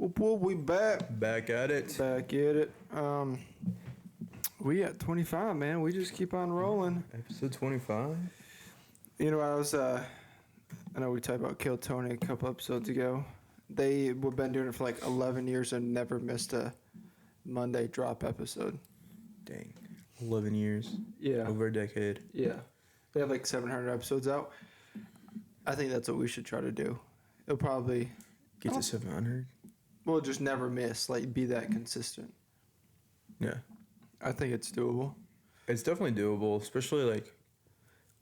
Whoop whoop, we back. Back at it. Back at it. We at 25, man. We just keep on rolling. Episode 25. You know, I know we talked about Kill Tony a couple episodes ago. They've been doing it for like 11 years and never missed a Monday drop episode. Dang. 11 years. Yeah. Over a decade. Yeah. They have like 700 episodes out. I think that's what we should try to do. It'll probably Get to 700. Well, just never miss. Like, be that consistent. Yeah. I think it's doable. It's definitely doable, especially like,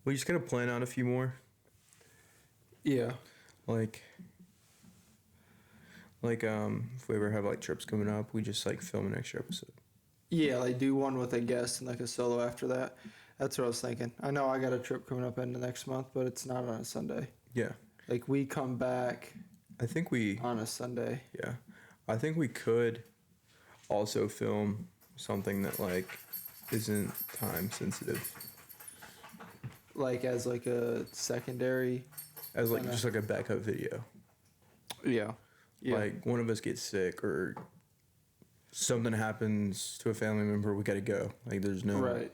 we just gotta plan out a few more. Yeah. Like, if we ever have like trips coming up, we just like film an extra episode. Yeah, like do one with a guest and like a solo after that. That's what I was thinking. I know I got a trip coming up in the next month, but it's not on a Sunday. Yeah. Like we come back I think we... on a Sunday. Yeah. I think we could also film something that like isn't time sensitive. Like as like a secondary. As like just like a backup video. Yeah. Yeah. Like one of us gets sick or something happens to a family member, we gotta go. Like there's no... Right.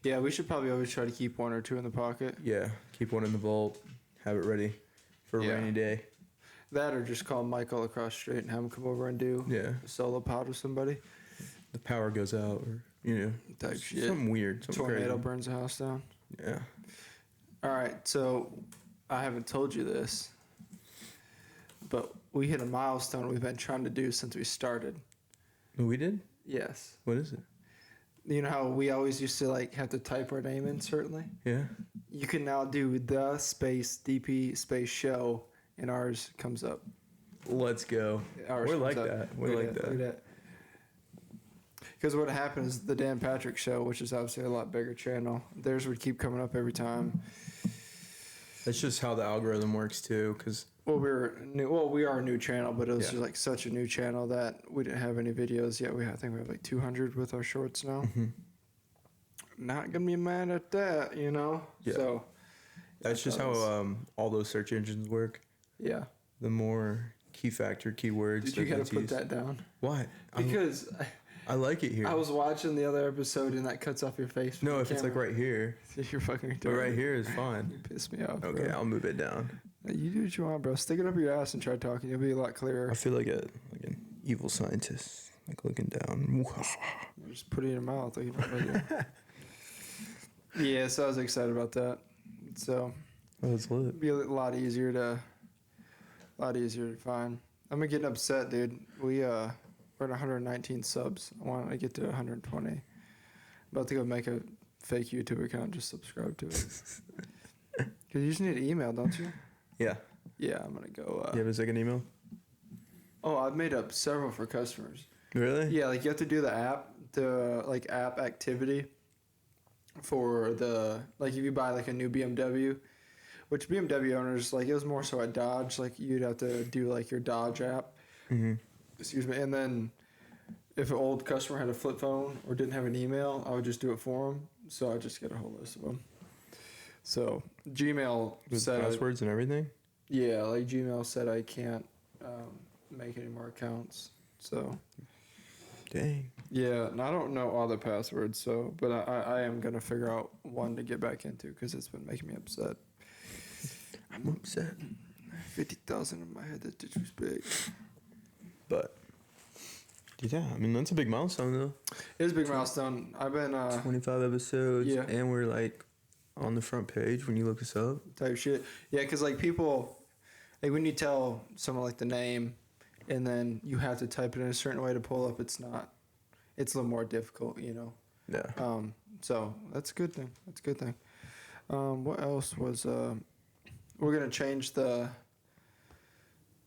Yeah, we should probably always try to keep one or two in the pocket. Yeah. Keep one in the vault. Have it ready for a rainy day. That or just call Michael across the street and have him come over and do a solo pod with somebody. The power goes out or, Type shit. something weird. Something Tornado crazy. burns the house down. Yeah. All right, so I haven't told you this, but we hit a milestone we've been trying to do since we started. We did? Yes. What is it? You know how we always used to like have to type our name in, certainly? Yeah. You can now do the space DP space show, and ours comes up. Let's go. Ours We comes like up. that. We Look like at that. Because what happens, the Dan Patrick Show, which is obviously a lot bigger channel, theirs would keep coming up every time. That's just how the algorithm works too, because... Well, we are a new channel, but it was Yeah. just like such a new channel that we didn't have any videos yet. I think we have like 200 with our shorts now. Mm-hmm. Not gonna be mad at that, Yeah. So That's just how all those search engines work. yeah. The more key factor keywords. Did you gotta that's put used. that down? Why? Because I like it here. I was watching the other episode and that cuts off your face. No, if it's like right here. You're fucking retarded. But right here is You fine. piss me off. Okay, bro. I'll move it down. You do what you want, bro. Stick it up your ass and try talking. You'll be a lot clearer. I feel like an evil scientist, like looking down. Just put it in your mouth. Like you don't really do. Yeah, so I was excited about that. So That's lit. it'd be a lot easier to find. I'm getting upset, dude. We're at 119 subs. I want to get to 120. About to go make a fake YouTube account. Just subscribe to it. Because you just need an email, don't you? Yeah. Yeah, I'm gonna go. You have a second email? Oh, I've made up several for customers. Really? Yeah, like you have to do the app activity for if you buy like a new BMW, which BMW owners, like it was more so at Dodge, like you'd have to do like your Dodge app. Mm-hmm. Excuse me. And then if an old customer had a flip phone or didn't have an email, I would just do it for them. So I just get a whole list of them. So Gmail With said passwords and everything? yeah, like Gmail said I can't make any more accounts. So Dang. yeah, and I don't know all the passwords. So, but I am gonna figure out one to get back into because it's been making me upset. I'm upset. 50,000 in my head. That's disrespect. But, yeah, I mean, that's a big milestone, though. It is a big milestone. I've been 25 episodes, yeah. and we're, like, on the front page when you look us up. type shit. Yeah, because like people, like when you tell someone like the name, and then you have to type it in a certain way to pull up, it's a little more difficult, Yeah. So that's a good thing. What else was we're gonna change the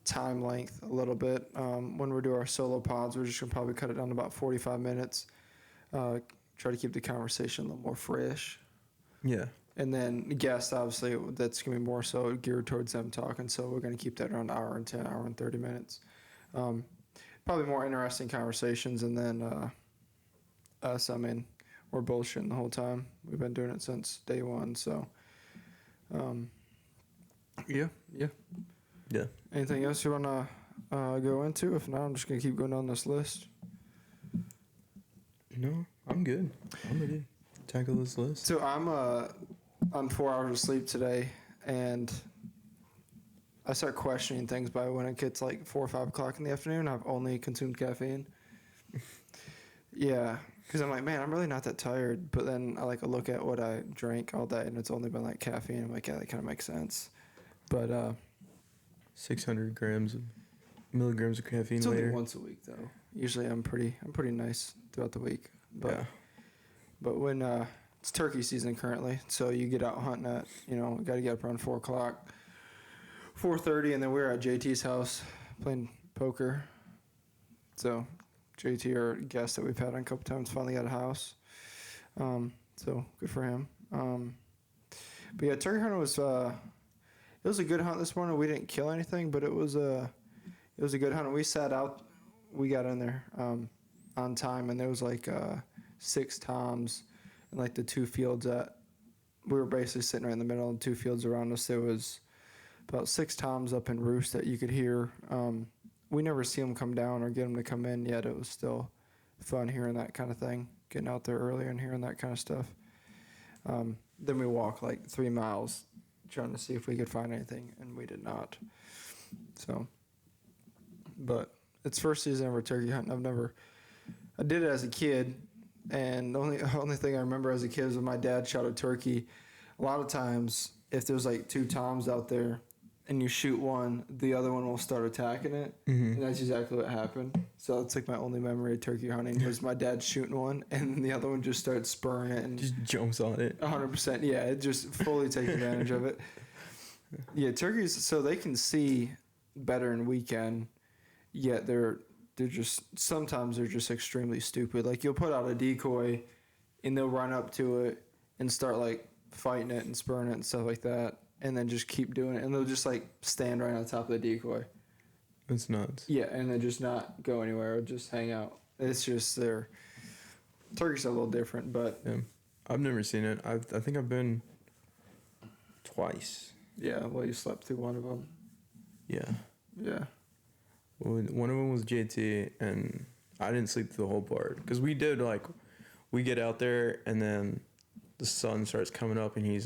time length a little bit. When we do our solo pods, we're just gonna probably cut it down to about 45 minutes. Try to keep the conversation a little more fresh. Yeah. And then guests, obviously, that's going to be more so geared towards them talking. So we're going to keep that around an hour and 10, hour and 30 minutes. Probably more interesting conversations. And then us, I mean, we're bullshitting the whole time. We've been doing it since day one. So, yeah. Yeah. Anything else you want to go into? If not, I'm just gonna keep going down this list. No, I'm good. I'm ready to tackle this list. So I'm on 4 hours of sleep today, and I start questioning things by when it gets like 4 or 5 o'clock in the afternoon. I've only consumed caffeine. Yeah, because I'm like, man, I'm really not that tired. But then I look at what I drank all day, and it's only been like caffeine. I'm like, yeah, that kind of makes sense. But 600 milligrams of caffeine it's later. only once a week though. Usually I'm pretty nice throughout the week. But Yeah. but when it's turkey season currently, so you get out hunting at got to get up around 4 o'clock, 4:30, and then we're at JT's house playing poker. So JT, our guest that we've had on a couple times, finally got a house. So good for him. But yeah, turkey hunting was it was a good hunt this morning. We didn't kill anything, but it was a good hunt. We sat out. We got in there on time, and there was like 6 toms and like the 2 fields that we were basically sitting right in the middle of the 2 fields around us. There was about 6 toms up in roost that you could hear. We never see them come down or get them to come in yet. It was still fun hearing that kind of thing, getting out there earlier and hearing that kind of stuff. Then we walked like 3 miles trying to see if we could find anything, and we did not. So, but it's first season ever turkey hunting. I did it as a kid, and the only thing I remember as a kid is when my dad shot a turkey. A lot of times, if there's like 2 toms out there, and you shoot one, the other one will start attacking it, and that's exactly what happened. So it's like my only memory of turkey hunting was my dad shooting one, and then the other one just started spurring it and Just jumps on it. 100%. Yeah, it just fully takes advantage of it. Yeah, turkeys, so they can see better in weekend, yet they're sometimes they're just extremely stupid. Like you'll put out a decoy, and they'll run up to it and start like fighting it and spurring it and stuff like that, and then just keep doing it, and they'll just like stand right on top of the decoy. It's nuts. Yeah, and then just not go anywhere or just hang out. It's just turkeys are a little different, but Yeah. I've never seen it. I think I've been twice. yeah, well, you slept through one of them. Yeah. Yeah. Well, one of them was JT, and I didn't sleep through the whole part because we get out there, and then the sun starts coming up, and he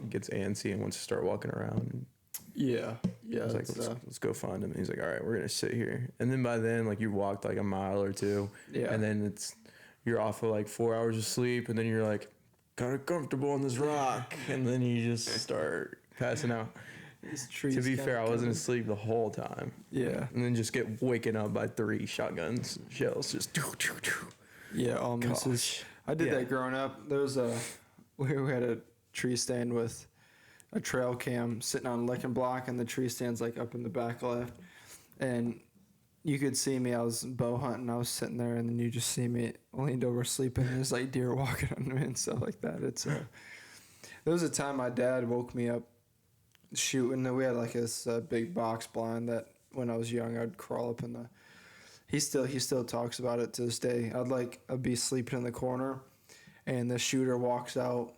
gets antsy and wants to start walking around. Yeah. I was like, let's go find him. And he's like, all right, we're gonna sit here. And then by then, like you walked like a mile or 2, Yeah. and then you're off of like 4 hours of sleep, and then you're like kind of comfortable on this rock, and then you just start passing out. To be fair, I wasn't asleep the whole time. Yeah. And then just get waken up by 3 shotguns, shells, just. Yeah, all misses. Gosh. I did Yeah. that growing up. There was we had a tree stand with a trail cam sitting on a licking block, and the tree stand's like up in the back left. And you could see me. I was bow hunting. I was sitting there, and then you just see me leaned over sleeping. And there's like deer walking on me and stuff like that. It's there was a time my dad woke me up shooting. And we had like this big box blind that when I was young I'd crawl up in the. He still talks about it to this day. I'd be sleeping in the corner, and the shooter walks out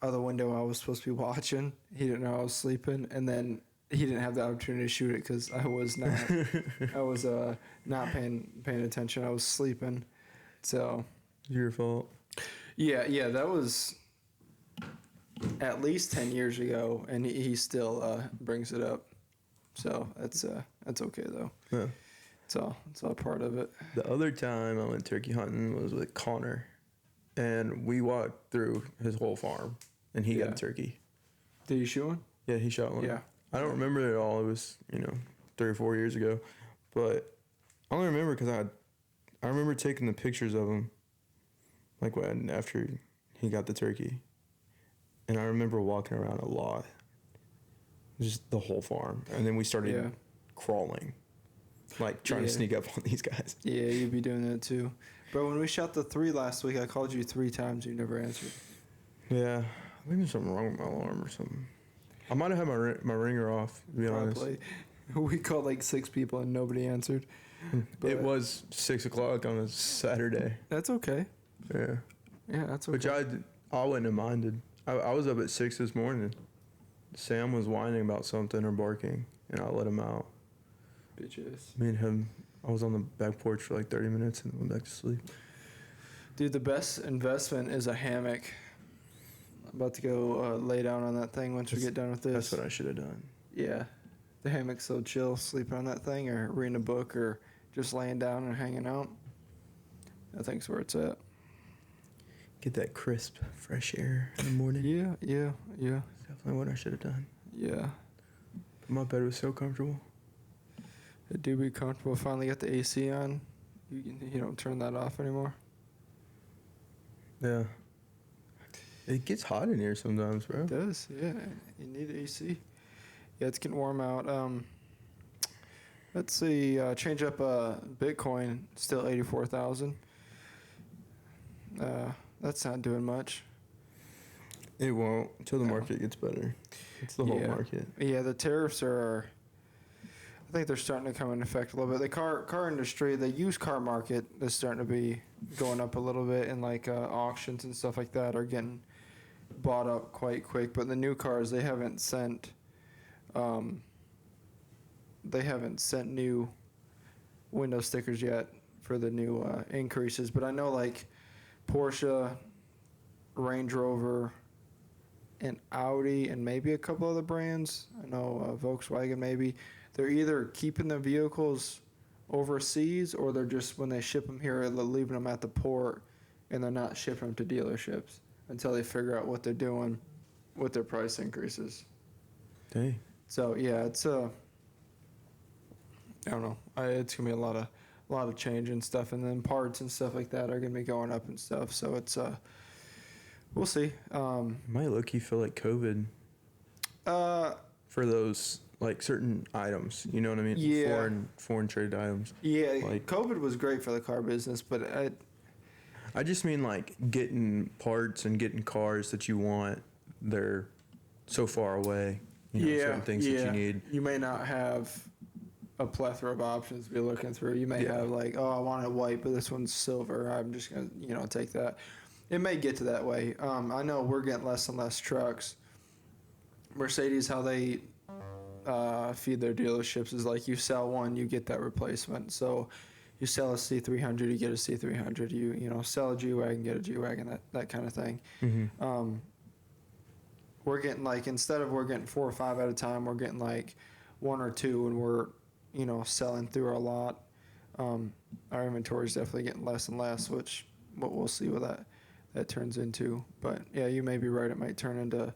of the window I was supposed to be watching. He didn't know I was sleeping, and then he didn't have the opportunity to shoot it because I was not paying attention. I was sleeping. So Your fault. yeah, that was at least 10 years ago, and he still brings it up. So that's okay though. Yeah. It's all part of it. The other time I went turkey hunting was with Connor, and we walked through his whole farm, and he got Yeah. a turkey. Did you shoot one? Yeah, he shot one. Yeah. I don't remember it all. It was 3 or 4 years ago, but I only remember because I remember taking the pictures of him, like after he got the turkey, and I remember walking around a lot, just the whole farm, and then we started crawling, like trying to sneak up on these guys. Yeah, you'd be doing that too. Bro, when we shot the 3 last week, I called you 3 times. You never answered. Yeah, I think there's something wrong with my alarm or something. I might have had my ringer off, to be honest. Probably. We called like 6 people and nobody answered. But It was 6 o'clock on a Saturday. That's okay. Yeah. Yeah, that's okay. Which I wouldn't have minded. I was up at 6 this morning. Sam was whining about something or barking, and I let him out. Bitches. Me and him, I was on the back porch for like 30 minutes and went back to sleep. Dude, the best investment is a hammock. I'm about to go lay down on that thing once we get done with this. That's what I should have done. Yeah. The hammock's so chill, sleeping on that thing or reading a book or just laying down and hanging out. I think's where it's at. Get that crisp, fresh air in the morning. Yeah. That's definitely what I should have done. Yeah. My bed was so comfortable. It do be comfortable. Finally got the AC on. You don't turn that off anymore. Yeah. It gets hot in here sometimes, bro. It does, yeah. You need AC. Yeah, it's getting warm out. Let's see. Change up Bitcoin. Still 84,000. That's not doing much. It won't until the No. market gets better. It's the whole market. Yeah, the tariffs are. I think they're starting to come into effect a little bit. The car industry, the used car market is starting to be going up a little bit, and like auctions and stuff like that are getting bought up quite quick. But the new cars, they haven't sent new window stickers yet for the new increases. But I know like Porsche, Range Rover, and Audi, and maybe a couple other brands. I know Volkswagen maybe. They're either keeping the vehicles overseas or they're just, when they ship them here, they're leaving them at the port and they're not shipping them to dealerships until they figure out what they're doing with their price increases. Dang. So yeah, it's I don't know. It's gonna be a lot of change and stuff, and then parts and stuff like that are gonna be going up and stuff. So it's we'll see. Might low-key feel like COVID for those like certain items. You know what I mean? Yeah. Foreign traded items. Yeah, Like- COVID was great for the car business, but I just mean like getting parts and getting cars that you want. They're so far away. You know, certain things that you need. You may not have a plethora of options to be looking through. You may Yeah. have like, oh, I want it white, but this one's silver. I'm just gonna, take that. It may get to that way. I know we're getting less and less trucks. Mercedes, how they feed their dealerships is like you sell one, you get that replacement. So you sell a C300, you get a C300. You sell a G-Wagon, get a G-Wagon, that kind of thing. Mm-hmm. We're getting like, instead of we're getting 4 or 5 at a time, we're getting like 1 or 2, and we're selling through our lot. Our inventory is definitely getting less and less, which we'll see what that turns into. But yeah, you may be right. It might turn into,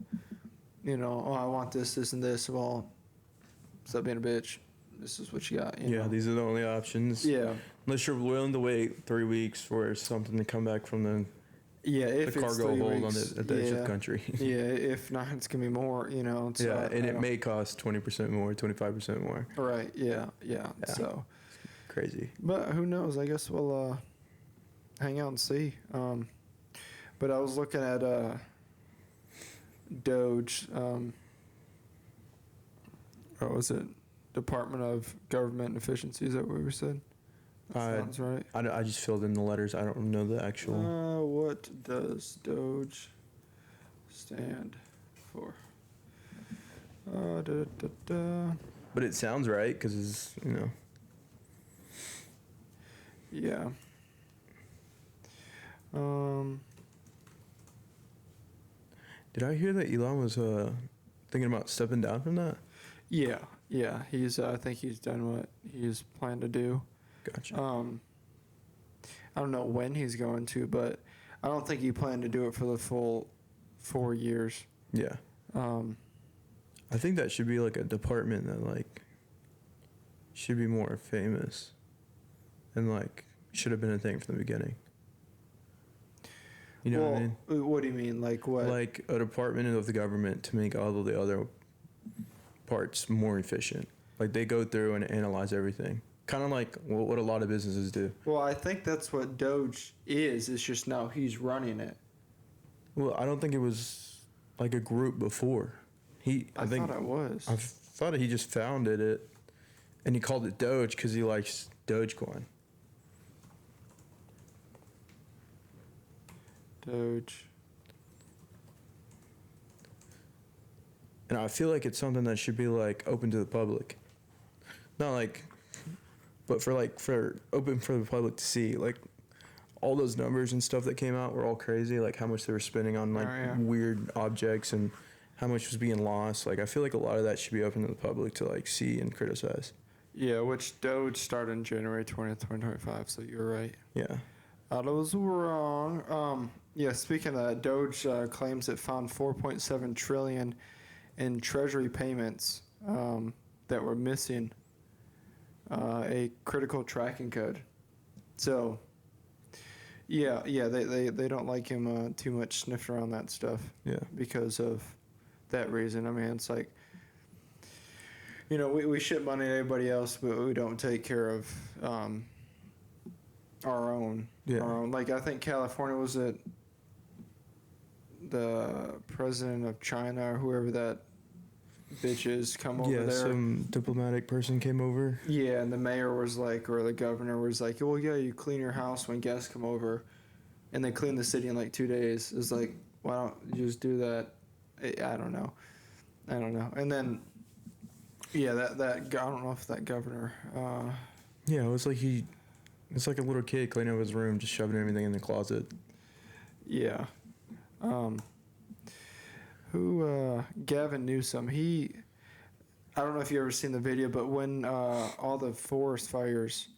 oh, I want this, and this. Well, stop being a bitch. This is what you got. You know? These are the only options. Yeah. Unless you're willing to wait 3 weeks for something to come back from the If it's cargo 3 hold weeks, at the edge of the country. Yeah, if not, it's gonna be more. So and it may cost 20% more, 25% more. Right. Yeah. So Crazy. But who knows? I guess we'll hang out and see. But I was looking at Doge. What was it? Department of Government Efficiency. Is that what we said? That sounds right. I just filled in the letters. I don't know the actual. What does Doge stand for? But it sounds right because it's, Yeah. Did I hear that Elon was thinking about stepping down from that? Yeah. He's. I think he's done what he's planned to do. Gotcha. I don't know when he's going to, but I don't think he planned to do it for the full 4 years. Yeah. I think that should be like a department that like should be more famous and like should have been a thing from the beginning. You know what I mean? What do you mean? Like what? Like a department of the government to make all of the other parts more efficient. Like they go through and analyze everything. Kind of like what a lot of businesses do. Well, I think that's what Doge is. It's just now he's running it. Well, I don't think it was like a group before. I think thought it was. I thought he just founded it, and he called it Doge because he likes Dogecoin. Doge. And I feel like it's something that should be like open to the public, not like but for open for the public to see, like all those numbers and stuff that came out were all crazy. Like how much they were spending on like Oh, yeah. weird objects and how much was being lost. Like I feel like a lot of that should be open to the public to like see and criticize. Yeah, which Doge started in January 20th, 2025, so you're right. Yeah. I was wrong. Yeah, speaking of that, Doge claims it found 4.7 trillion in treasury payments that were missing a critical tracking code. So, yeah, they don't like him too much sniffing around that stuff Yeah. because of that reason. I mean, it's like, you know, we ship money to everybody else, but we don't take care of our own. Yeah. Our own. Like, I think California was it the president of China or whoever that bitch is come over Yeah, there. some diplomatic person came over. Yeah, and the mayor was like, or the governor was like, well, yeah, you clean your house when guests come over, and they clean the city in like 2 days. It's like, why don't you just do that? I don't know. And then, yeah, that I don't know if that governor. Yeah, it's like a little kid cleaning up his room, just shoving everything in the closet. Yeah. Gavin Newsom, I don't know if you ever seen the video, but when all the forest fires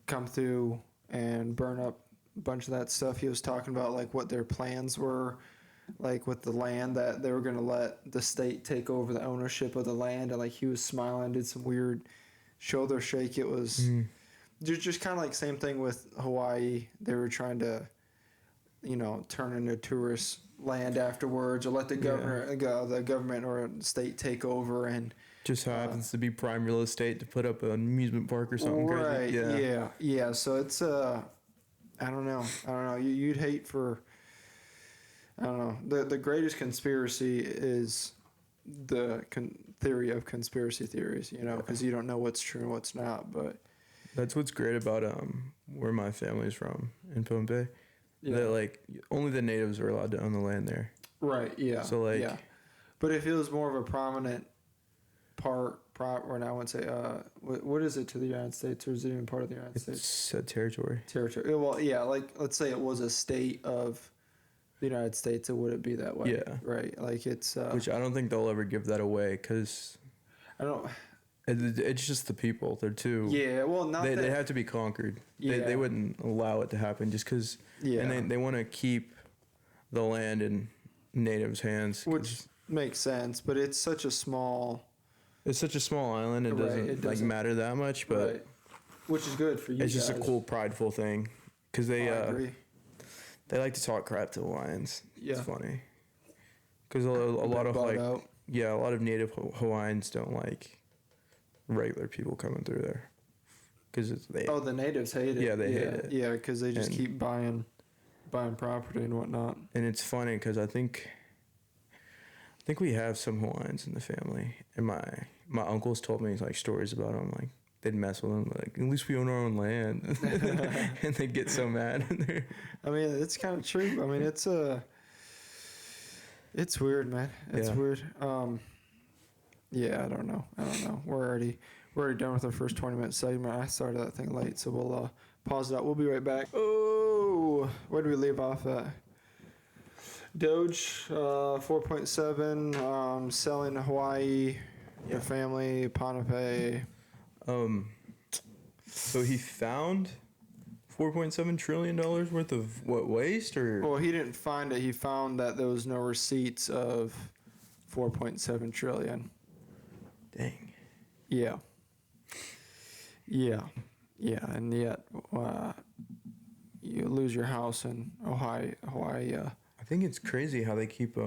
come through and burn up a bunch of that stuff, he was talking about like what their plans were, like with the land that they were going to let the state take over the ownership of the land, and like he was smiling, did some weird shoulder shake. It was just kind of like same thing with Hawaii. They were trying to, you know, turn into tourist land afterwards, or let the the government or state take over, and Just happens to be prime real estate to put up an amusement park or something right, crazy. yeah. So it's I don't know. You'd hate for, I don't know. The greatest conspiracy is the theory of conspiracy theories, you know, because you don't know what's true and what's not. But That's what's great about where my family's from in Pohnpei. yeah, That like only the natives are allowed to own the land there. right, yeah. So like yeah. But if it was more of a prominent or I wouldn't say, what is it to the United States, or is it even part of the United States? it's a territory. Territory. Well, yeah, like let's say it was a state of the United States, it wouldn't be that way. Yeah. Right. Like it's. Which I don't think they'll ever give that away because I don't. it's just the people. They're too. Yeah. Well, not They that. have to be conquered. Yeah. They wouldn't allow it to happen just because. Yeah. And they want to keep the land in natives' hands. Which makes sense, but it's such a small. It's such a small island. It Right, doesn't, it like doesn't- matter that much, but Right. Which is good for you. it's just a guys. cool, prideful thing. Because I agree. they like to talk crap to Hawaiians. Yeah. It's funny. Because a lot of Bought like out. a lot of native Hawaiians don't like regular people coming through there. Because they Oh, the natives hate it. Yeah, they hate it. Yeah, because they just And- keep buying property and whatnot. and it's funny because I think we have some Hawaiians in the family, and my uncles told me like stories about them. Like they'd mess with them, like at least we own our own land, and they'd get so mad. I mean, it's kind of true. I mean, it's weird, man. It's Yeah. weird. Yeah, I don't know. We're already done with our first 20-minute segment. I started that thing late, so we'll pause it out. We'll be right back. Oh, where do we leave off at? Doge, 4.7, selling Hawaii, Yeah. the family, Pohnpei. So he found $4.7 trillion worth of what, waste or Well, he didn't find it. He found that there was no receipts of 4.7 trillion. dang. Yeah. And yet, you lose your house in Hawaii. I think it's crazy how they keep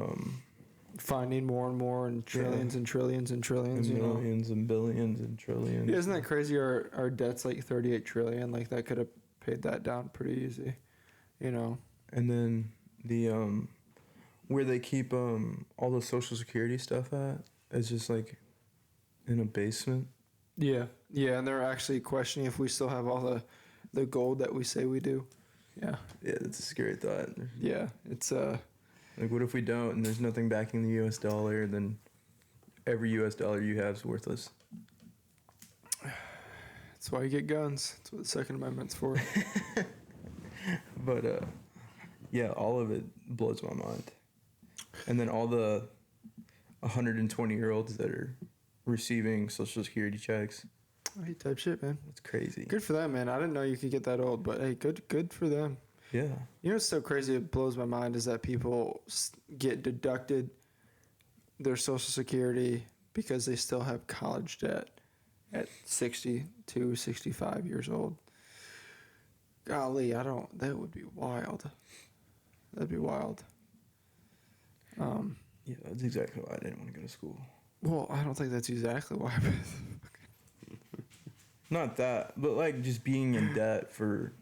Finding more and more, and trillions and trillions and trillions. and You know. millions and billions and trillions. Yeah, isn't that crazy? Our debt's like 38 trillion. Like that could have paid that down pretty easy. You know. And then the where they keep all the social security stuff at is just like in a basement. Yeah. And they're actually questioning if we still have all the gold that we say we do. Yeah. Yeah, that's a scary thought. Yeah. It's Like, what if we don't and there's nothing backing the U.S. dollar? Then every U.S. dollar you have is worthless. That's why you get guns. That's what the Second Amendment's for. But yeah, all of it blows my mind. And then all the 120-year-olds that are receiving Social Security checks. Hey, type shit, man. It's crazy. Good for them, man. I didn't know you could get that old, but hey, good for them. Yeah. You know what's so crazy? It blows my mind is that people get deducted their Social Security because they still have college debt at 62, 65 years old. Golly, that would be wild. That'd be wild. Yeah, that's exactly why I didn't want to go to school. Well, I don't think that's exactly why. Not that, but like just being in debt for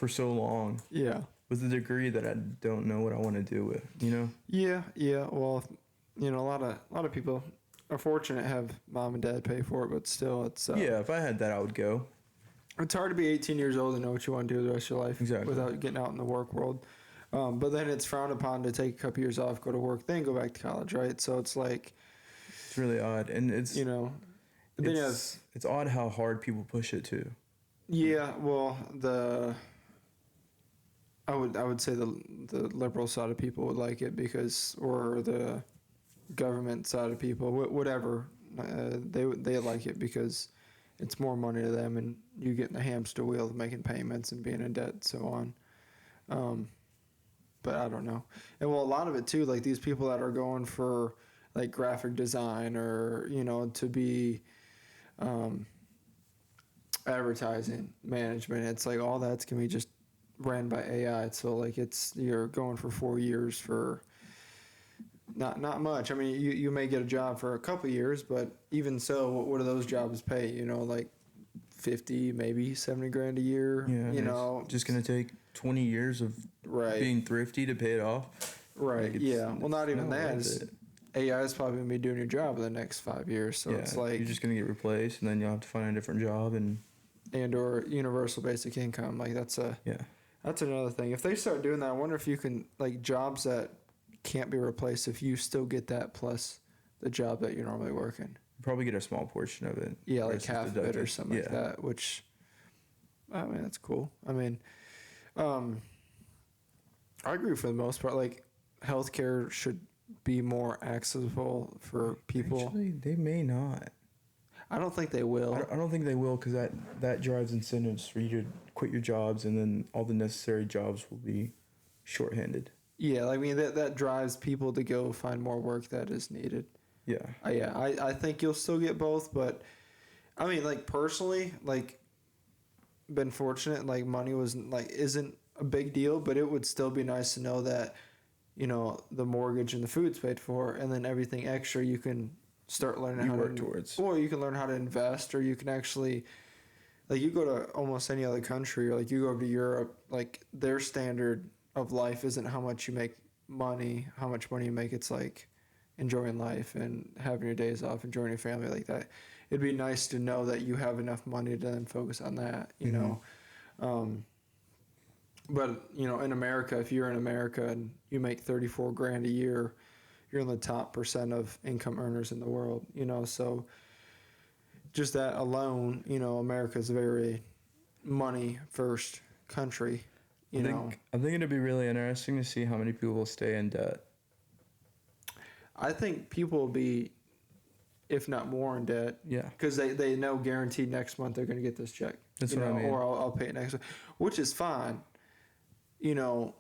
so long Yeah. with a degree that I don't know what I want to do with, you know? Yeah. Well, a lot of people are fortunate to have mom and dad pay for it, but still, it's Yeah, if I had that, I would go. It's hard to be 18 years old and know what you want to do the rest of your life Exactly. without getting out in the work world. But then it's frowned upon to take a couple years off, go to work, then go back to college, right? So it's like, It's really odd, and it's then you have, it's odd how hard people push it too. yeah. Well, I would say the liberal side of people would like it because, or the government side of people, whatever, they like it because it's more money to them, and you get in the hamster wheel of making payments and being in debt and so on. But I don't know. And well, a lot of it too, like these people that are going for like graphic design or, to be advertising management, it's like all that's going to be just ran by AI. So like you're going for 4 years for not much. I mean, you may get a job for a couple years, but even so, what do those jobs pay? Like 50, maybe 70 grand a year. Yeah, it's just gonna take 20 years of Right. being thrifty to pay it off. Right. Like, Yeah. Well, not even that. worth It's, it. AI is probably gonna be doing your job in the next 5 years. So Yeah, it's like you're just gonna get replaced, and then you'll have to find a different job, and or universal basic income. Like that's yeah, another thing. If they start doing that, I wonder if you can like jobs that can't be replaced if you still get that plus the job that you're normally working. probably get a small portion of it. Yeah, like versus half of it or deducted. something like that. Which, I mean, that's cool. I mean, I agree for the most part. Like, healthcare should be more accessible for people. Actually, they may not. I don't think they will. I don't think they will, because that drives incentives for you to quit your jobs, and then all the necessary jobs will be shorthanded. Yeah, I mean that drives people to go find more work that is needed. Yeah. I think you'll still get both, but I mean, like personally, like been fortunate. Like money isn't a big deal, but it would still be nice to know that the mortgage and the food's paid for, and then everything extra you can start learning how work to towards. or you can learn how to invest, or you can actually like you go to almost any other country, or like you go over to Europe, like their standard of life isn't how much you make money, how much money you make. It's like enjoying life and having your days off, enjoying your family like that. It'd be nice to know that you have enough money to then focus on that, know. But in America, if you're in America and you make 34 grand a year, you're in the top percent of income earners in the world, so just that alone, America's a very money first country, I think it'd be really interesting to see how many people will stay in debt. I think people will be, if not more, in debt. Yeah. Because they know guaranteed next month they're going to get this check. That's what I mean. Or I'll pay it next month, which is fine. Like,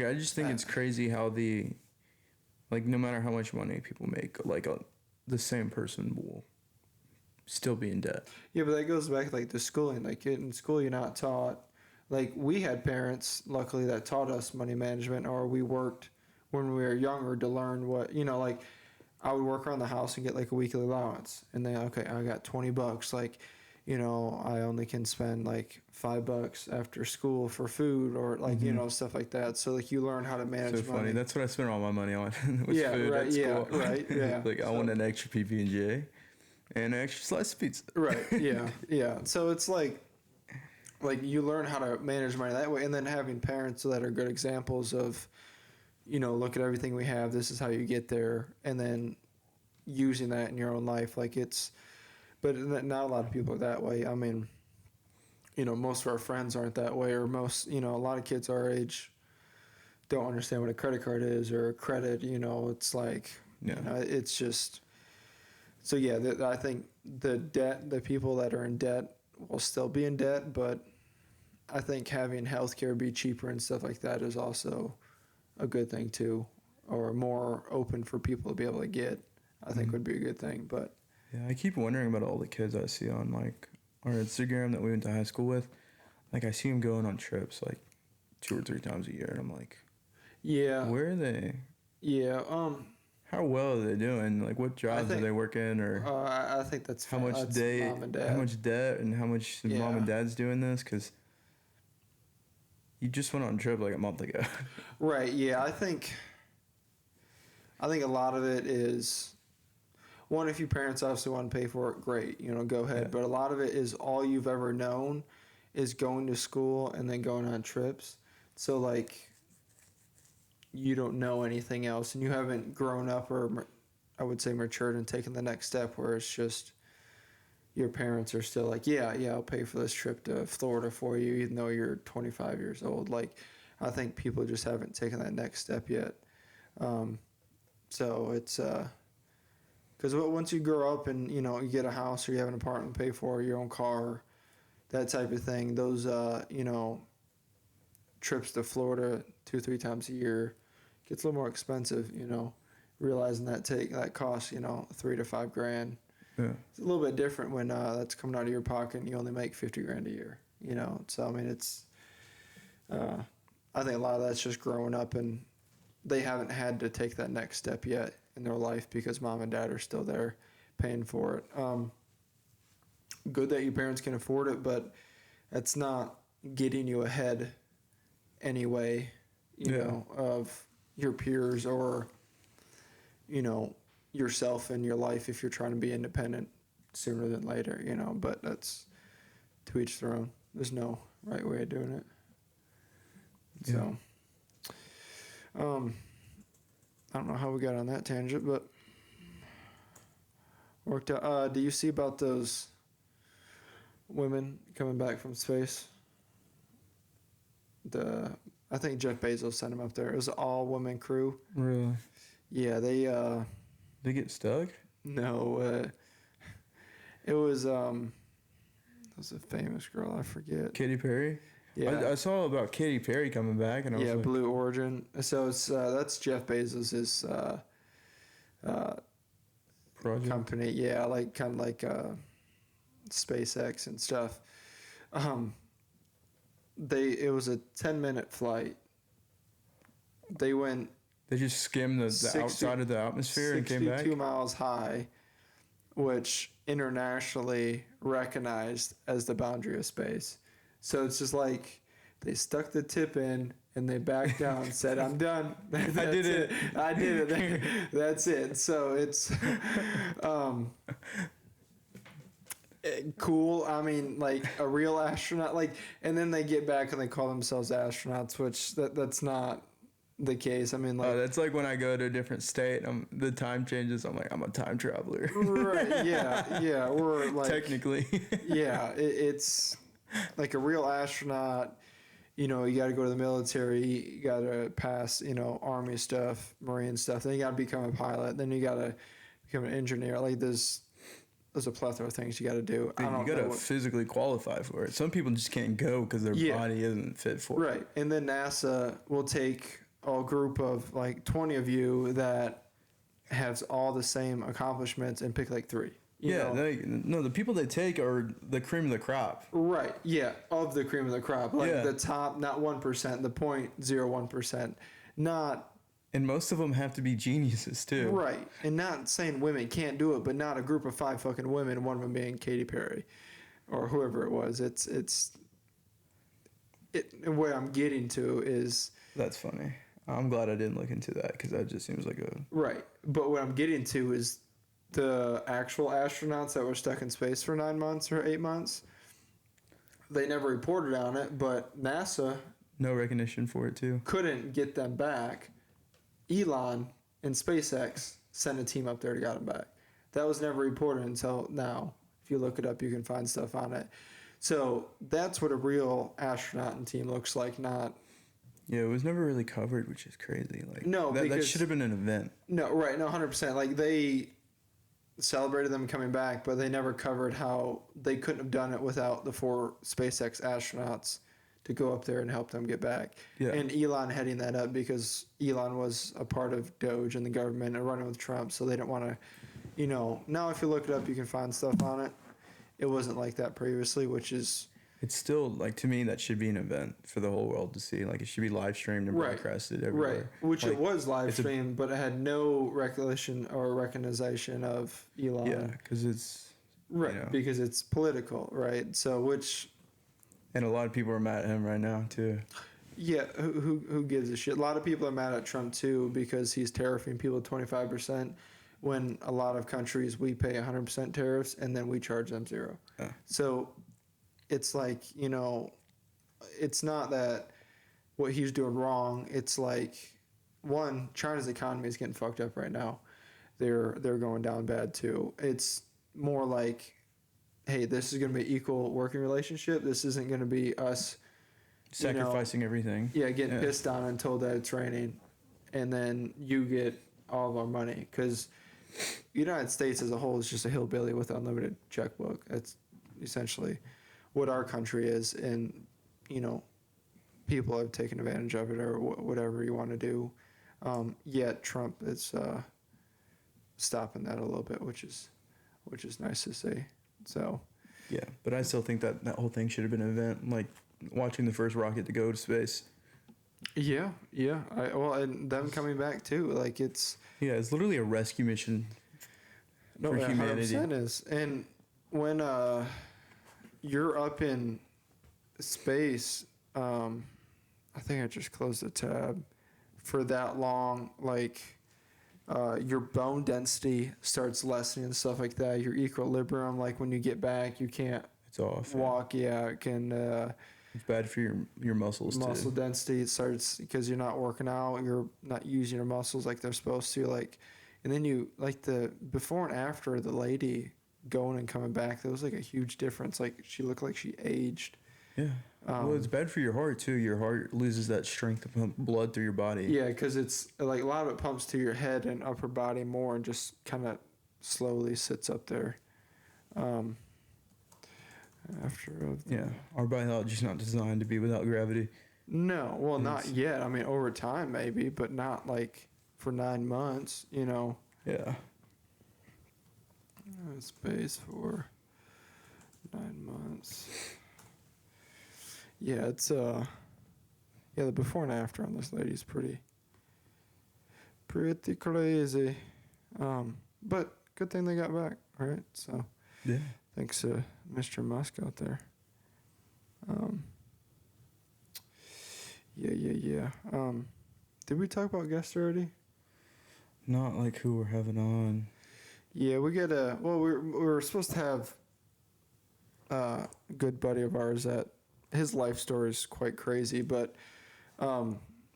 I just think it's crazy how no matter how much money people make, the same person will still be in debt. Yeah, but that goes back like to schooling. Like in school, you're not taught. Like we had parents, luckily, that taught us money management, or we worked when we were younger to learn what like. I would work around the house and get like a weekly allowance, and then okay, I got $20. Like, I only can spend like $5 after school for food, or like stuff like that. So like you learn how to manage So funny. money. That's what I spent all my money on. Was Yeah, food right, at yeah, school. right, yeah. Like, I want an extra PB&J and an extra slice of pizza. Right. Yeah. So it's like you learn how to manage money that way, and then having parents that are good examples of, look at everything we have. This is how you get there, and then using that in your own life. Like But not a lot of people are that way. I mean, most of our friends aren't that way, or most, a lot of kids our age don't understand what a credit card is or credit. It's like, Yeah. it's just. So yeah, I think the people that are in debt will still be in debt, but I think having healthcare be cheaper and stuff like that is also a good thing too, or more open for people to be able to get. I think would be a good thing, but. Yeah, I keep wondering about all the kids I see on like our Instagram that we went to high school with. Like I see them going on trips like 2 or 3 times a year, and I'm like, Yeah. where are they? Yeah. How well are they doing? Like what jobs do they work in, or I think that's how much that's mom and dad. how much debt, and how much mom Yeah. and dad's doing this? Because you just went on a trip like a month ago. Right. Yeah. I think a lot of it is. One, if your parents obviously want to pay for it, great, go ahead. Yeah. But a lot of it is all you've ever known is going to school and then going on trips. So, like, you don't know anything else and you haven't grown up or, I would say, matured and taken the next step where it's just your parents are still like, yeah, I'll pay for this trip to Florida for you, even though you're 25 years old. Like, I think people just haven't taken that next step yet. So it's... Because once you grow up and, you get a house or you have an apartment to pay for, your own car, that type of thing, those, trips to Florida 2-3 times a year gets a little more expensive, realizing that costs, $3 to $5 grand. Yeah. It's a little bit different when that's coming out of your pocket and you only make $50 grand a year, So, I mean, it's, I think a lot of that's just growing up and they haven't had to take that next step yet in their life because mom and dad are still there paying for it. Good that your parents can afford it, but that's not getting you ahead anyway, of your peers or, yourself in your life if you're trying to be independent sooner than later, but that's to each their own. There's no right way of doing it. Yeah. So, I don't know how we got on that tangent, but worked out. Do you see about those women coming back from space? I think Jeff Bezos sent them up there. It was an all-women crew. Really? Yeah, they get stuck? no. It was a famous girl. I forget. Katy Perry? Yeah. I saw about Katy Perry coming back, and I was like, Blue Origin. So it's that's Jeff Bezos's project. company. Yeah, like kind of like SpaceX and stuff. It was a 10-minute flight. They went. They just skimmed the outside of the atmosphere and came back. 62 miles high, which internationally recognized as the boundary of space. So it's just like they stuck the tip in and they backed down and said, I'm done. I did it. I did it. That's it. So it's cool. I mean, like a real astronaut. And then they get back and they call themselves astronauts, which that's not the case. I mean, that's like when I go to a different state, the time changes. I'm like, I'm a time traveler. Right. Yeah. Or like technically. Yeah. It's like a real astronaut. You got to go to the military. You got to pass, Army stuff, Marine stuff. Then you got to become a pilot. Then you got to become an engineer. Like there's a plethora of things you got to do. You got to physically qualify for it. Some people just can't go because their body isn't fit for it. Right. And then NASA will take a group of like 20 of you that has all the same accomplishments and pick like 3. The people they take are the cream of the crop. Right. Yeah. Of the cream of the crop. Like the top, not 1%, the 0.01%. Not. And most of them have to be geniuses too. Right. And not saying women can't do it, but not a group of 5 fucking women, one of them being Katy Perry or whoever it was. Where I'm getting to is. That's funny. I'm glad I didn't look into that because that just seems like a. Right. But what I'm getting to is the actual astronauts that were stuck in space for 9 months or 8 months, they never reported on it, but NASA... No recognition for it, too. ...couldn't get them back. Elon and SpaceX sent a team up there to get them back. That was never reported until now. If you look it up, you can find stuff on it. So that's what a real astronaut and team looks like. Not Yeah, it was never really covered, which is crazy. Like, No, that because- should have been an event. no, right? No, 100%. Like they celebrated them coming back, but they never covered how they couldn't have done it without the 4 SpaceX astronauts to go up there and help them get back. Yeah. And Elon heading that up because Elon was a part of Doge and the government and running with Trump, so they didn't want to, now if you look it up, you can find stuff on it. It wasn't like that previously, which is It's still, like, to me, that should be an event for the whole world to see. Like, it should be live streamed and Right. broadcasted everywhere. right, which Like, it was live it's a- streamed, but it had no recognition or recognition of Elon. Yeah, because it's, Right, you know. because it's political, right? So which and a lot of people are mad at him right now, too. Yeah, who gives a shit? A lot of people are mad at Trump too because he's tariffing people 25%, when a lot of countries we pay 100% tariffs and then we charge them 0. Yeah. So it's like, it's not that what he's doing wrong. It's like, one, China's economy is getting fucked up right now. They're going down bad too. It's more like, hey, this is going to be equal working relationship. This isn't going to be us Sacrificing everything. getting Yeah. pissed on and told that it's raining, and then you get all of our money. Because United States as a whole is just a hillbilly with unlimited checkbook. That's essentially what our country is, and people have taken advantage of it or whatever you want to do. Yet Trump is stopping that a little bit, which is nice to see. So Yeah, but I still think that whole thing should have been an event. Like, watching the first rocket to go to space. yeah. And them coming back too. Like it's. Yeah, it's literally a rescue mission for it humanity. 100% is. And when you're up in space, I think I just closed the tab, for that long, like your bone density starts lessening and stuff like that. Your equilibrium, like when you get back, you can't It's off. walk. Yeah, it can It's bad for your muscles muscle too. density. It starts because you're not working out. You're not using your muscles like they're supposed to. Like, and then you like the before and after the lady going and coming back. There was like a huge difference. Like she looked like she aged. Yeah. Well, it's bad for your heart too. Your heart loses that strength to pump blood through your body. Yeah, because it's like a lot of it pumps to your head and upper body more, and just kind of slowly sits up there. After Yeah. Our biology's not designed to be without gravity. No, well, not It's- yet. I mean, over time maybe, but not like for 9 months. Yeah. Space for 9 months. Yeah, it's the before and after on this lady's pretty crazy. But good thing they got back, right? So Yeah. thanks to Mr. Musk out there. Yeah. Did we talk about guests already? Not like who we're having on. Yeah, we got we're supposed to have a good buddy of ours that his life story is quite crazy, but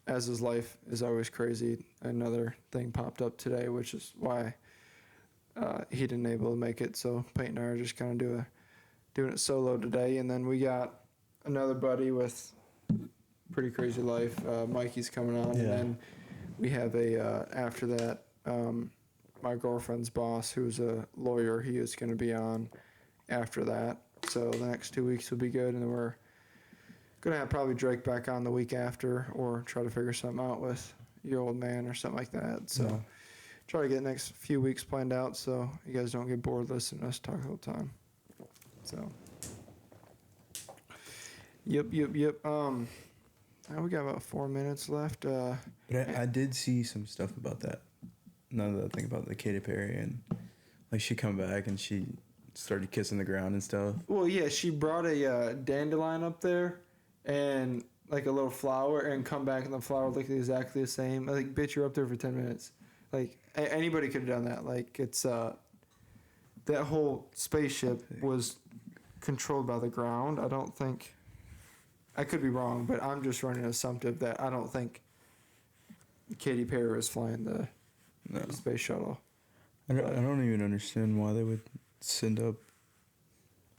as his life is always crazy, another thing popped up today, which is why he didn't able to make it. So Peyton and I are just kind of doing it solo today, and then we got another buddy with pretty crazy life. Mikey's coming on, and Yeah. then we have after that. My girlfriend's boss, who's a lawyer, he is going to be on after that. So the next 2 weeks will be good, and then we're going to have probably Drake back on the week after, or try to figure something out with your old man or something like that. So Yeah. try to get the next few weeks planned out so you guys don't get bored listening to us talk the whole time. So, yep. Now we got about 4 minutes left. But I did see some stuff about that. Now that I think about the Katy Perry, and like she come back and she started kissing the ground and stuff. Well, yeah, she brought a dandelion up there and like a little flower, and come back and the flower looked exactly the same. Like, bitch, you're up there for 10 minutes. Like, anybody could have done that. Like, it's that whole spaceship was controlled by the ground. I don't think, I could be wrong, but I'm just running an assumptive that I don't think Katy Perry was flying the No. space shuttle. I don't even understand why they would send up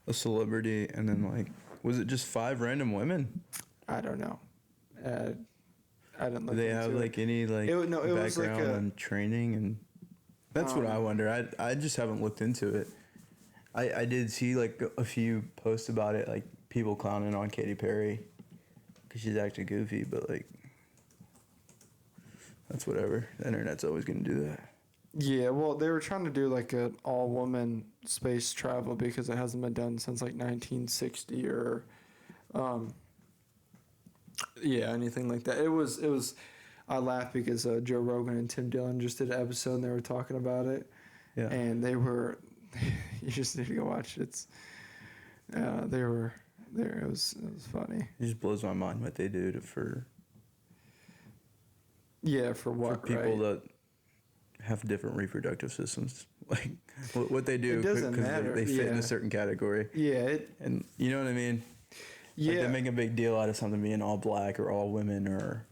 a celebrity, and then like, was it just 5 random women? I don't know. I didn't Do look they into have it. like any like It was like background a and training? And that's what I wonder. I just haven't looked into it. I did see like a few posts about it, like people clowning on Katy Perry because she's acting goofy, but like that's whatever. The internet's always gonna do that. yeah. Well, they were trying to do like an all-woman space travel because it hasn't been done since like 1960 or, yeah, anything like that. It was. I laughed because Joe Rogan and Tim Dillon just did an episode and they were talking about it, Yeah. and they were. You just need to go watch it. It's. They were there. It was funny. It just blows my mind what they do for Yeah, for what? people right? that have different reproductive systems. Like what they do It doesn't because matter, they fit in yeah. a certain category. Yeah. And you know what I mean? Yeah. Like they make a big deal out of something being all black or all women or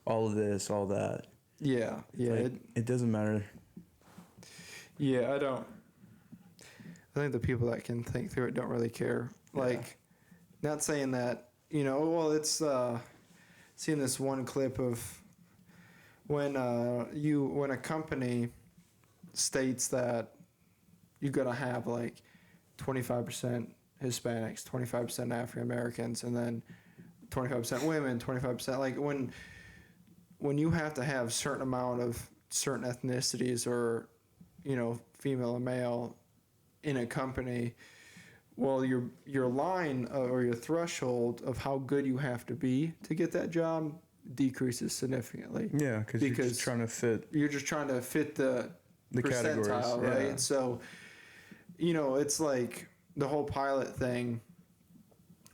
all of this, all that. Yeah. Yeah. Like, it doesn't matter. Yeah. I don't. I think the people that can think through it don't really care. Like, not saying that, well, it's seeing this one clip of when a company states that you're going to have like 25% Hispanics, 25% African Americans, and then 25% women, 25%, like when you have to have certain amount of certain ethnicities or, female and male in a company, well, your line or your threshold of how good you have to be to get that job decreases significantly. Yeah, because you're just trying to fit You're just trying to fit the categories, percentile, right? yeah. So, it's like the whole pilot thing.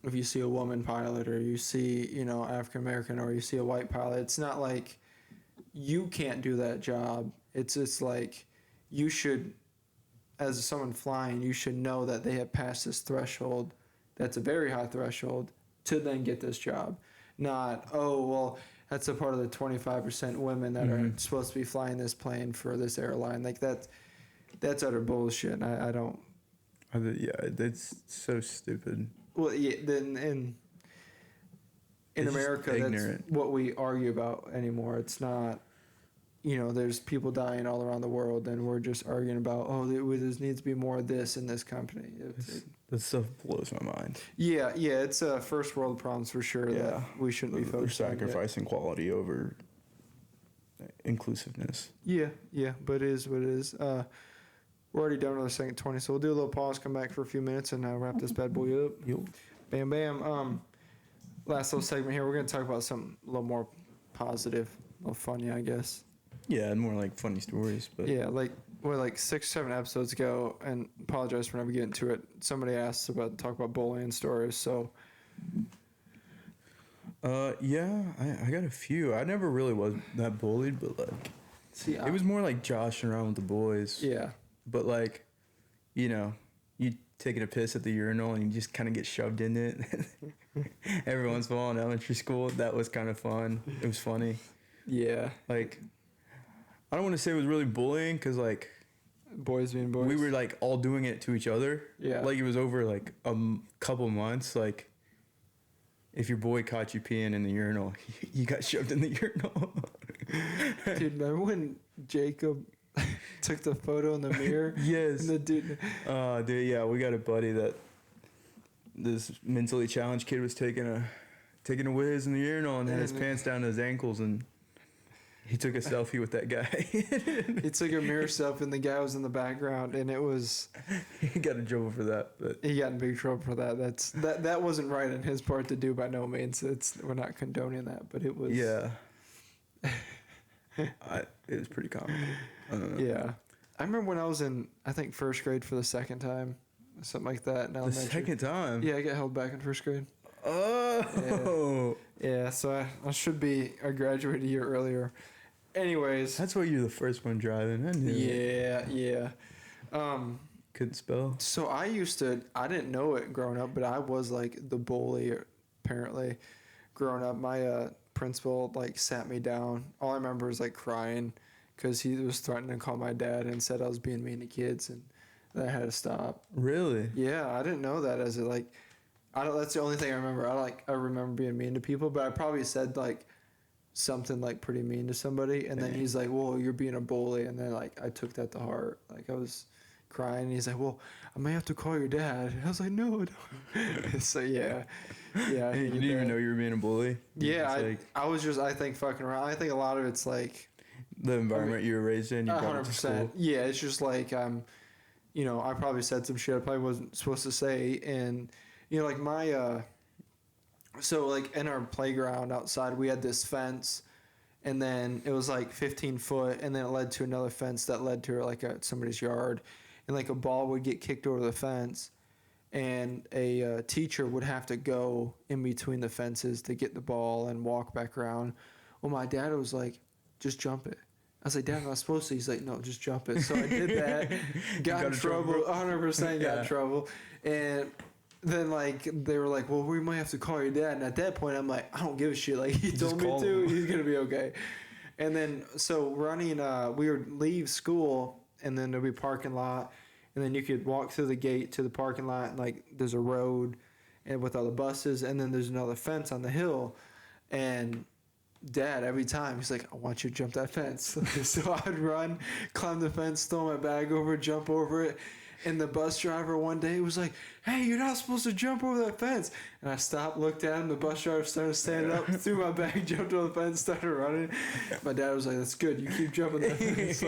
If you see a woman pilot or you see, African American or you see a white pilot, it's not like you can't do that job. It's just like you should, as someone flying, you should know that they have passed this threshold. That's a very high threshold to then get this job. Not, oh, well, that's a part of the 25% women that are supposed to be flying this plane for this airline. Like that's utter bullshit. I don't. Yeah, that's so stupid. Well, yeah, then in It's just America, ignorant. that's what we argue about anymore. It's not, there's people dying all around the world, and we're just arguing about, oh, there needs to be more of this in this company. That stuff blows my mind. Yeah, it's first world problems for sure that we shouldn't be They're focusing on. sacrificing quality over inclusiveness. Yeah, but it is what it is. We're already done with the second 20, so we'll do a little pause, come back for a few minutes, and wrap this bad boy up. Yep. Bam, bam. Last little segment here, we're going to talk about something a little more positive, a little funny, I guess. Yeah, and more like funny stories. But Yeah, like 6, 7 episodes ago, and apologize for never getting to it. Somebody asked talk about bullying stories, so. yeah, I got a few. I never really was that bullied, but like, See, it was more like joshing around with the boys. Yeah. But like, you taking a piss at the urinal and you just kind of get shoved in it. Every once in a while in elementary school, that was kind of fun. It was funny. Yeah. Like, I don't want to say it was really bullying because like Boys being boys. we were like all doing it to each other. Yeah. Like it was over like a couple months. Like if your boy caught you peeing in the urinal, you got shoved in the urinal. Dude, remember when Jacob took the photo in the mirror? Yes. And the dude. Dude, yeah, we got a buddy that this mentally challenged kid was taking a whiz in the urinal and had his pants down to his ankles, and he took a selfie with that guy. He took a mirror selfie and the guy was in the background, and it was. He got in trouble for that, but He got in big trouble for that. That wasn't right on his part to do by no means. We're not condoning that, but it was. yeah. It was pretty comical. I don't know. Yeah. I remember when I was in, I think, first grade for the second time, something like that. In The elementary. second time? Yeah, I got held back in first grade. Oh! Yeah, so I I graduated a year earlier. Anyways. That's why you're the first one driving. I knew it. Yeah. Couldn't spell. So I didn't know it growing up, but I was like the bully apparently growing up. My principal like sat me down. All I remember is like crying because he was threatening to call my dad and said I was being mean to kids. And that I had to stop. Really? Yeah, I didn't know that as a like. I don't. That's the only thing I remember. I remember being mean to people, but I probably said like something like pretty mean to somebody, and then Dang. he's like, "Well, you're being a bully," and then like I took that to heart. Like I was crying. And he's like, "Well, I may have to call your dad." And I was like, "No, don't." So yeah, yeah. I Hey, you hated didn't even that. know you were being a bully? Yeah, It's like I was just I think fucking around. I think a lot of it's like the environment you were raised in, you brought it to 100%. school. Yeah, it's just like you know, I probably said some shit I probably wasn't supposed to say, and you know, like my so like in our playground outside, we had this fence, and then it was like 15 foot, and then it led to another fence that led to like somebody's yard, and like a ball would get kicked over the fence, and a teacher would have to go in between the fences to get the ball and walk back around. Well, my dad was like, "Just jump it." I was like, "Dad, I'm not supposed to." He's like, "No, just jump it." So I did that. Got in trouble. 100% got Yeah. in trouble. And then like they were like, "Well, we might have to call your dad." And at that point, I'm like, "I don't give a shit. Like he Just told me call to. him. He's gonna be okay." And then so running, we would leave school, and then there'd be parking lot, and then you could walk through the gate to the parking lot, and like there's a road, and with all the buses, and then there's another fence on the hill, and Dad, every time he's like, "I want you to jump that fence." So I'd run, climb the fence, throw my bag over, jump over it. And the bus driver one day was like, "Hey, you're not supposed to jump over that fence." And I stopped, looked at him. The bus driver started standing up, threw my bag, jumped over the fence, started running. My dad was like, "That's good. You keep jumping that fence."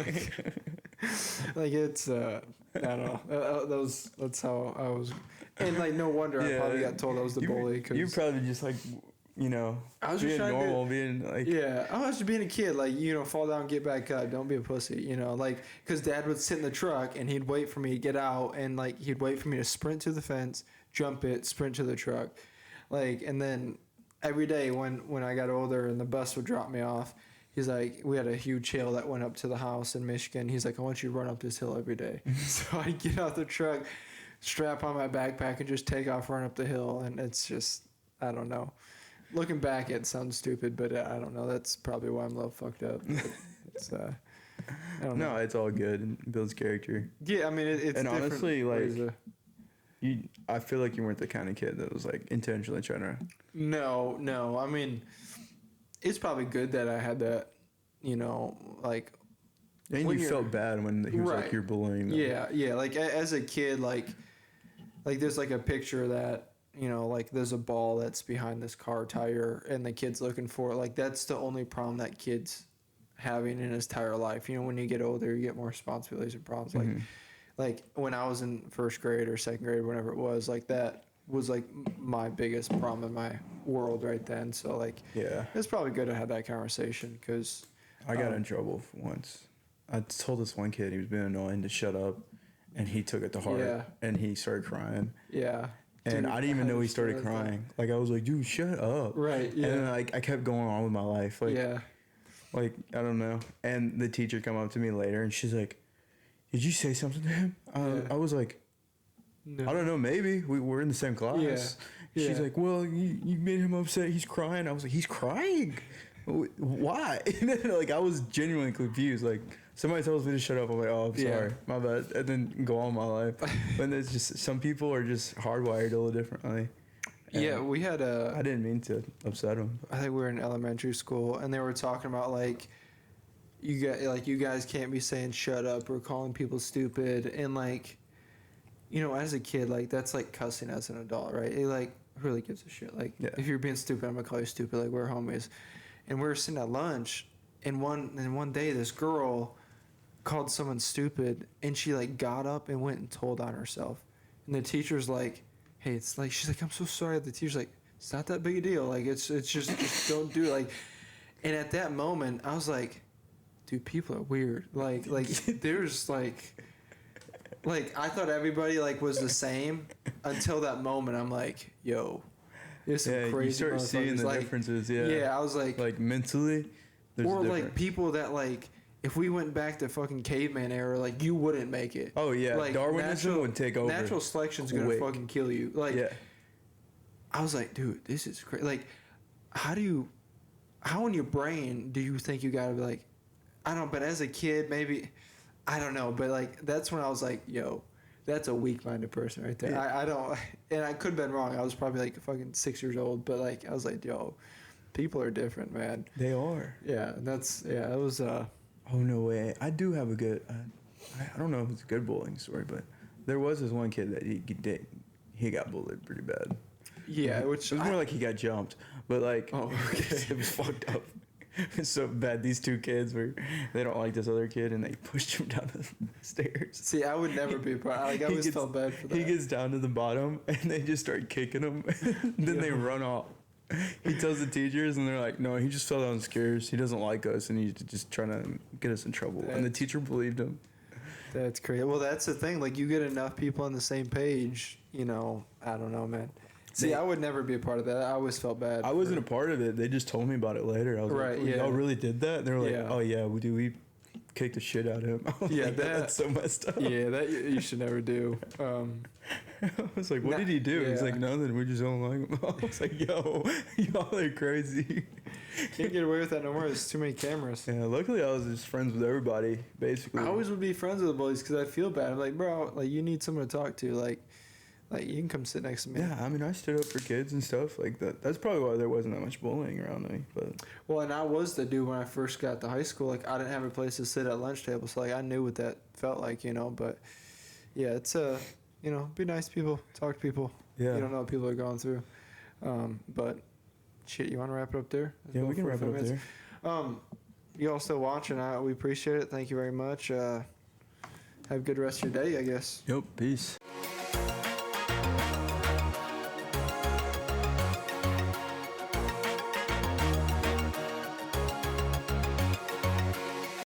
Like it's, I don't know. That's how I was. And like, no wonder I probably got told I was the bully. Cause You probably just like, you know, I was just being trying normal, being like, yeah, I was just being a kid, like, you know, fall down, get back up, don't be a pussy, you know, like, because Dad would sit in the truck and he'd wait for me to get out, and like he'd wait for me to sprint to the fence, jump it, sprint to the truck, like, and then every day when I got older and the bus would drop me off, he's like, we had a huge hill that went up to the house in Michigan. He's like, "I want you to run up this hill every day." So I'd get out the truck, strap on my backpack, and just take off, run up the hill, and it's just, I don't know. Looking back, it sounds stupid, but I don't know. That's probably why I'm a little fucked up. It's, I don't know. no, it's all good and builds character. Yeah, I mean, it's And different honestly, ways like, to- I feel like you weren't the kind of kid that was like intentionally trying to. No. I mean, it's probably good that I had that, you know, like, And when you you're- felt bad when he was Right. like, "You're bullying them." yeah. Like, as a kid, like there's like a picture that, you know, like there's a ball that's behind this car tire and the kid's looking for it. Like, that's the only problem that kid's having in his entire life. You know, when you get older, you get more responsibilities and problems. Mhm. Like when I was in first grade or second grade, whenever it was, like that was like my biggest problem in my world right then. So like, Yeah. it's probably good to have that conversation because I got in trouble once. I told this one kid he was being annoying to shut up, and he took it to heart, Yeah. and he started crying. yeah. And Dude, I didn't even know he started understand that. crying. Like I was like, "Dude, shut up!" Right. And then Yeah. like I kept going on with my life. Like, Yeah. like I don't know. And the teacher come up to me later, and she's like, "Did you say something to him?" Yeah. I was like, No. "I don't know. Maybe we were in the same class." Yeah. She's Yeah. like, "Well, you made him upset. He's crying." I was like, "He's crying? Why?" And then, like I was genuinely confused. Like somebody tells me to shut up, I'm like, "Oh, I'm Yeah. sorry, my bad," and then go on my life. But it's just some people are just hardwired a little differently. And Yeah. We had a. I didn't mean to upset him. I think we were in elementary school, and they were talking about like, you guys can't be saying "shut up" or calling people stupid, and like, you know, as a kid, like that's like cussing as an adult, right? It like really gives a shit. Like, Yeah. if you're being stupid, I'm gonna call you stupid. Like we're homies, and we were sitting at lunch, and one day this girl called someone stupid, and she like got up and went and told on herself, and the teacher's like, "Hey, it's like," she's like, "I'm so sorry." The teacher's like, "It's not that big a deal. Like it's just don't do it." Like, and at that moment, I was like, "Dude, people are weird." Like there's like I thought everybody like was the same until that moment. I'm like, "Yo, there's some Yeah, crazy you start seeing motherfuckers." the Like, differences. Yeah. yeah, I was like mentally, there's or a like difference. people that like if we went back to fucking caveman era, like you wouldn't make it. Oh yeah, Like, Darwinism would take over. Natural selection's gonna quick. fucking kill you. Like Yeah. I was like, dude, this is crazy. Like, how in your brain do you think you gotta be like, I don't know, but as a kid, maybe, I don't know, but like, that's when I was like, yo, That's a weak-minded person right there. Yeah. I don't, and I could have been wrong. I was probably like fucking 6 years old, but like I was like, yo, people are different, man. They are. Yeah, and that's it was Oh no way! I do have a good. I don't know if it's a good bullying story, but there was this one kid that he got bullied pretty bad. yeah, which It was more like he got jumped, but like Oh, okay. it was fucked up. It's so bad. These two kids they don't like this other kid, and they pushed him down the stairs. see, I would never be a part. Like I He always gets- felt bad for that. He gets down to the bottom, and they just start kicking him. Then they run off. He tells the teachers, and they're like, "No, he just fell down the stairs. He doesn't like us, and he's just trying to get us in trouble." And the teacher believed him. That's crazy. Well, that's the thing. Like, you get enough people on the same page, you know, I don't know, man. See, They- I would never be a part of that. I always felt bad. I wasn't a part of it. They just told me about it later. I was Right, like, yeah. "Y'all really did that?" And they were like, Yeah. "Oh yeah, we kicked the shit out of him." I was Yeah, like, that's so messed up. Yeah, that you should never do. I was like, "What Nah, did he do?" He's yeah. like, "Nothing. We just don't like him." I was like, "Yo, y'all are crazy." Can't get away with that no more. There's too many cameras. Yeah, luckily I was just friends with everybody, basically. I always would be friends with the bullies because I feel bad. I'm like, bro, like you need someone to talk to. Like you can come sit next to me. Yeah, I mean, I stood up for kids and stuff like that. That's probably why there wasn't that much bullying around me. But Well, and I was the dude when I first got to high school. Like I didn't have a place to sit at lunch table, so like I knew what that felt like, you know. But yeah, it's you know, be nice to people, talk to people. yeah, You don't know what people are going through. But shit, you want to wrap it up there? Let's yeah, go we can for wrap it 5 up minutes. there. You all still watching? We appreciate it. Thank you very much. Have a good rest of your day, I guess. Yep, peace.